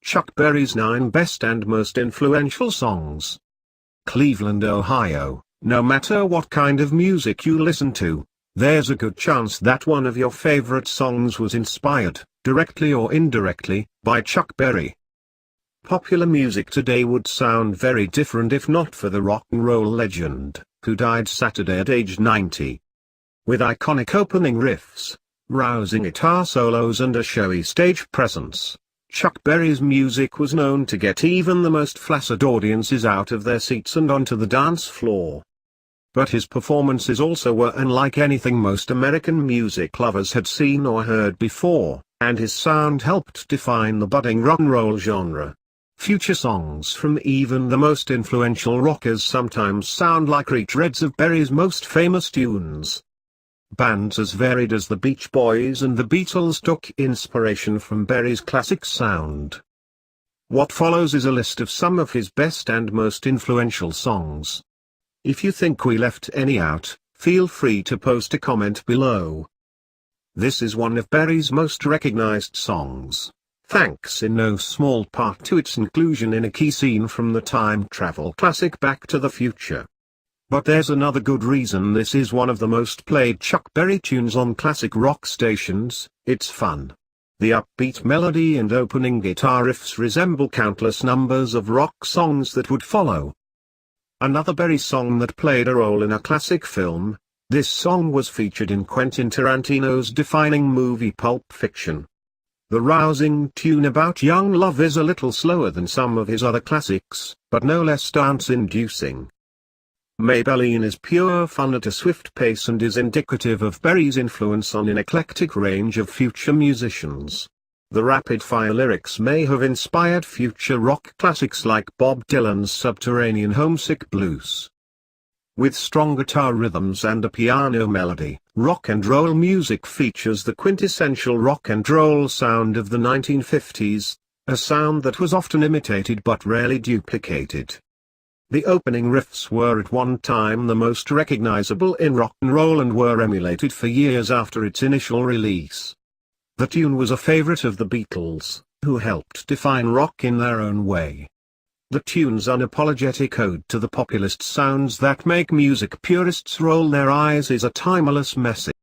Chuck Berry's 9 best and most influential songs. Cleveland, Ohio. No matter what kind of music you listen to, there's a good chance that one of your favorite songs was inspired, directly or indirectly, by Chuck Berry. Popular music today would sound very different if not for the rock and roll legend, who died Saturday at age 90. With iconic opening riffs, rousing guitar solos and a showy stage presence, Chuck Berry's music was known to get even the most flaccid audiences out of their seats and onto the dance floor. But his performances also were unlike anything most American music lovers had seen or heard before, and his sound helped define the budding rock and roll genre. Future songs from even the most influential rockers sometimes sound like retreads of Berry's most famous tunes. Bands as varied as the Beach Boys and the Beatles took inspiration from Berry's classic sound. What follows is a list of some of his best and most influential songs. If you think we left any out, feel free to post a comment below. This is one of Berry's most recognized songs, thanks in no small part to its inclusion in a key scene from the time travel classic Back to the Future. But there's another good reason this is one of the most played Chuck Berry tunes on classic rock stations: it's fun. The upbeat melody and opening guitar riffs resemble countless numbers of rock songs that would follow. Another Berry song that played a role in a classic film, this song was featured in Quentin Tarantino's defining movie Pulp Fiction. The rousing tune about young love is a little slower than some of his other classics, but no less dance-inducing. Maybelline is pure fun at a swift pace and is indicative of Berry's influence on an eclectic range of future musicians. The rapid-fire lyrics may have inspired future rock classics like Bob Dylan's Subterranean Homesick Blues. With strong guitar rhythms and a piano melody, rock and roll music features the quintessential rock and roll sound of the 1950s, a sound that was often imitated but rarely duplicated. The opening riffs were at one time the most recognizable in rock and roll and were emulated for years after its initial release. The tune was a favorite of the Beatles, who helped define rock in their own way. The tune's unapologetic ode to the populist sounds that make music purists roll their eyes is a timeless message.